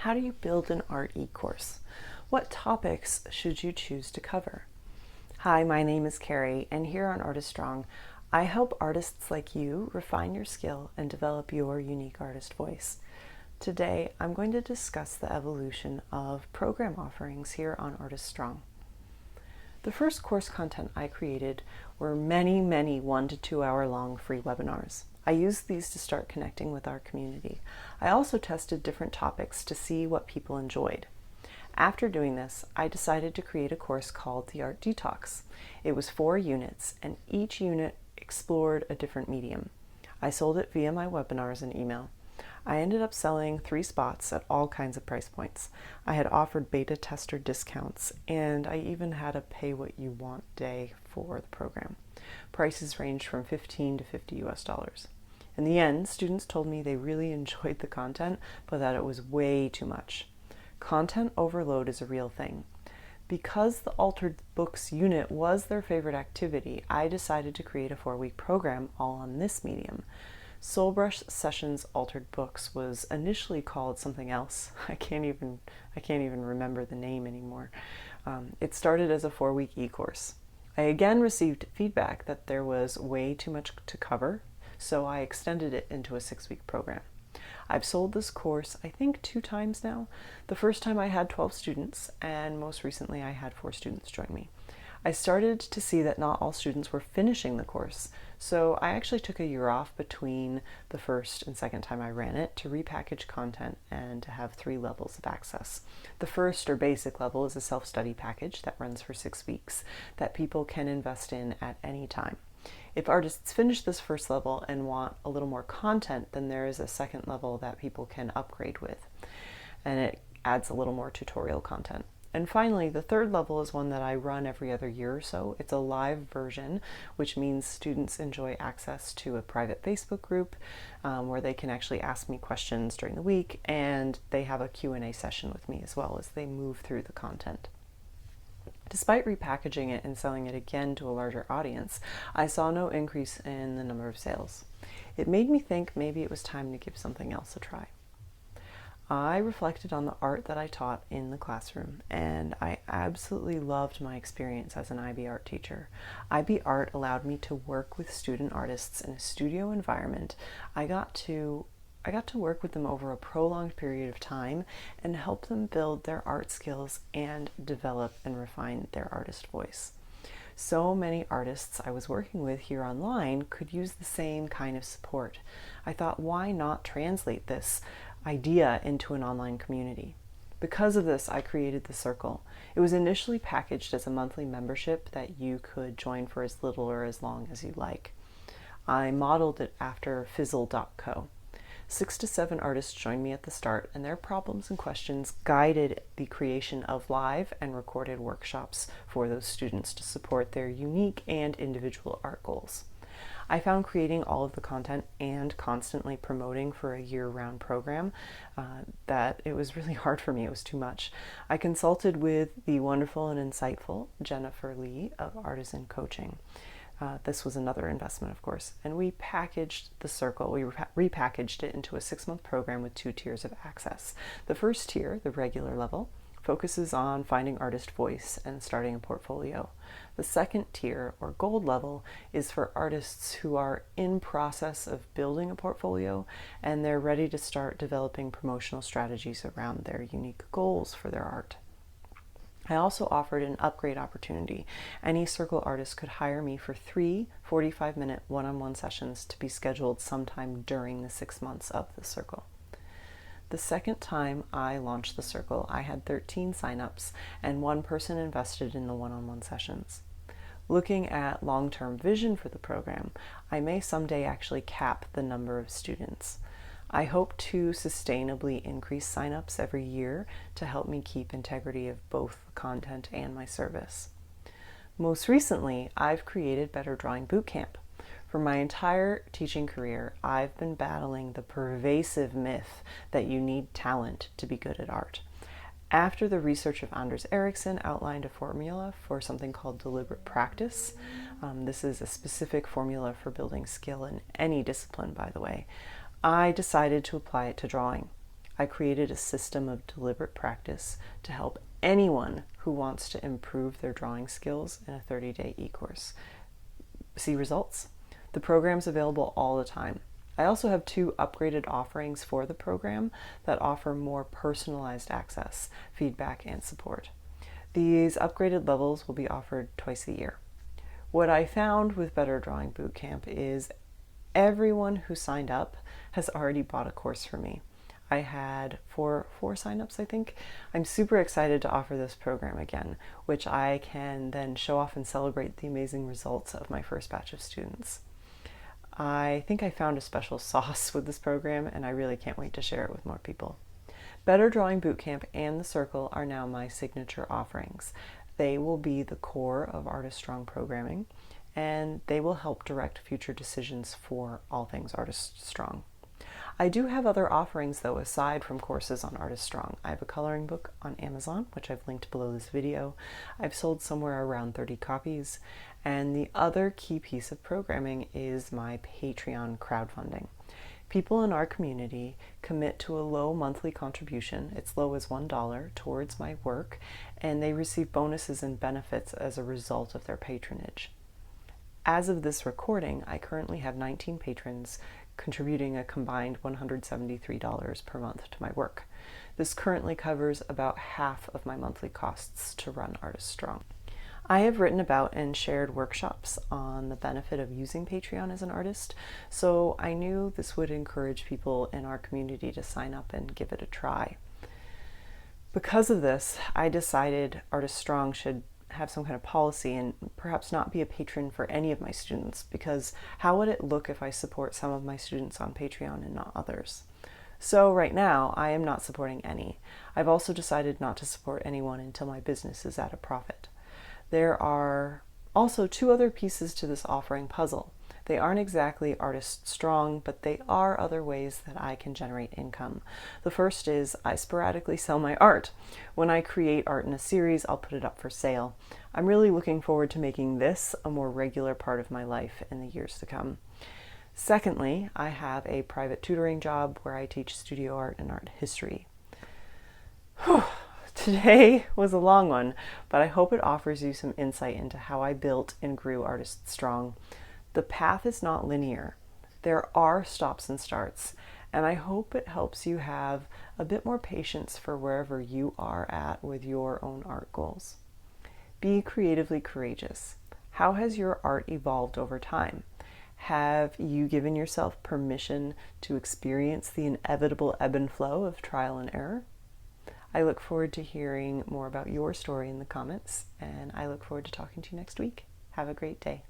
How do you build an art e-course? What topics should you choose to cover? Hi, my name is Carrie, and here on Artist Strong, I help artists like you refine your skill and develop your unique artist voice. Today, I'm going to discuss the evolution of program offerings here on Artist Strong. The first course content I created were many 1 to 2 hour long free webinars. I used these to start connecting with our community. I also tested different topics to see what people enjoyed. After doing this, I decided to create a course called the Art Detox. It was 4 units, and each unit explored a different medium. I sold it via my webinars and email. I ended up selling 3 spots at all kinds of price points. I had offered beta tester discounts, and I even had a pay what you want day for the program. Prices ranged from $15 to $50 US. In the end, students told me they really enjoyed the content, but that it was way too much. Content overload is a real thing. Because the Altered Books unit was their favorite activity, I decided to create a 4-week program all on this medium. Soulbrush Sessions Altered Books was initially called something else. I can't even remember the name anymore. It started as a 4-week e-course. I again received feedback that there was way too much to cover, so I extended it into a 6-week program. I've sold this course, I think, 2 times now. The first time I had 12 students, and most recently I had 4 students join me. I started to see that not all students were finishing the course, so I actually took a year off between the first and second time I ran it to repackage content and to have 3 levels of access. The first, or basic level, is a self-study package that runs for 6 weeks that people can invest in at any time. If artists finish this first level and want a little more content, then there is a second level that people can upgrade with, and it adds a little more tutorial content. And finally, the third level is one that I run every other year or so. It's a live version, which means students enjoy access to a private Facebook group where they can actually ask me questions during the week, and they have a Q&A session with me as well as they move through the content. Despite repackaging it and selling it again to a larger audience, I saw no increase in the number of sales. It made me think maybe it was time to give something else a try. I reflected on the art that I taught in the classroom, and I absolutely loved my experience as an IB art teacher. IB art allowed me to work with student artists in a studio environment. I got to work with them over a prolonged period of time and help them build their art skills and develop and refine their artist voice. So many artists I was working with here online could use the same kind of support. I thought, why not translate this idea into an online community? Because of this, I created the Circle. It was initially packaged as a monthly membership that you could join for as little or as long as you like. I modeled it after Fizzle.co. 6 to 7 artists joined me at the start, and their problems and questions guided the creation of live and recorded workshops for those students to support their unique and individual art goals. I found creating all of the content and constantly promoting for a year-round program that it was really hard for me. It was too much. I consulted with the wonderful and insightful Jennifer Lee of Artisan Coaching. This was another investment, of course, and we packaged the Circle. We repackaged it into a 6-month program with 2 tiers of access. The first tier, the regular level, focuses on finding artist voice and starting a portfolio. The second tier, or gold level, is for artists who are in process of building a portfolio and they're ready to start developing promotional strategies around their unique goals for their art. I also offered an upgrade opportunity. Any Circle artist could hire me for 3 45-minute one-on-one sessions to be scheduled sometime during the 6 months of the Circle. The second time I launched the Circle, I had 13 signups and 1 person invested in the one-on-one sessions. Looking at long-term vision for the program, I may someday actually cap the number of students. I hope to sustainably increase signups every year to help me keep integrity of both content and my service. Most recently, I've created Better Drawing Bootcamp. For my entire teaching career, I've been battling the pervasive myth that you need talent to be good at art. After the research of Anders Ericsson outlined a formula for something called deliberate practice, this is a specific formula for building skill in any discipline, by the way, I decided to apply it to drawing. I created a system of deliberate practice to help anyone who wants to improve their drawing skills in a 30-day e-course. See results? The program's available all the time. I also have 2 upgraded offerings for the program that offer more personalized access, feedback, and support. These upgraded levels will be offered twice a year. What I found with Better Drawing Bootcamp is everyone who signed up has already bought a course from me. I had four signups, I think. I'm super excited to offer this program again, which I can then show off and celebrate the amazing results of my first batch of students. I think I found a special sauce with this program, and I really can't wait to share it with more people. Better Drawing Bootcamp and the Circle are now my signature offerings. They will be the core of Artist Strong programming, and they will help direct future decisions for all things Artist Strong. I do have other offerings though aside from courses on Artist Strong. I have a coloring book on Amazon, which I've linked below this video. I've sold somewhere around 30 copies. And the other key piece of programming is my Patreon crowdfunding. People in our community commit to a low monthly contribution, it's low as $1, towards my work, and they receive bonuses and benefits as a result of their patronage. As of this recording, I currently have 19 patrons contributing a combined $173 per month to my work. This currently covers about half of my monthly costs to run Artist Strong. I have written about and shared workshops on the benefit of using Patreon as an artist, so I knew this would encourage people in our community to sign up and give it a try. Because of this, I decided Artist Strong should have some kind of policy and perhaps not be a patron for any of my students, because how would it look if I support some of my students on Patreon and not others? So right now, I am not supporting any. I've also decided not to support anyone until my business is at a profit. There are also 2 other pieces to this offering puzzle. They aren't exactly Artist Strong, but they are other ways that I can generate income. The first is I sporadically sell my art. When I create art in a series, I'll put it up for sale. I'm really looking forward to making this a more regular part of my life in the years to come. Secondly, I have a private tutoring job where I teach studio art and art history. Today was a long one, but I hope it offers you some insight into how I built and grew Artist Strong. The path is not linear. There are stops and starts, and I hope it helps you have a bit more patience for wherever you are at with your own art goals. Be creatively courageous. How has your art evolved over time? Have you given yourself permission to experience the inevitable ebb and flow of trial and error? I look forward to hearing more about your story in the comments, and I look forward to talking to you next week. Have a great day.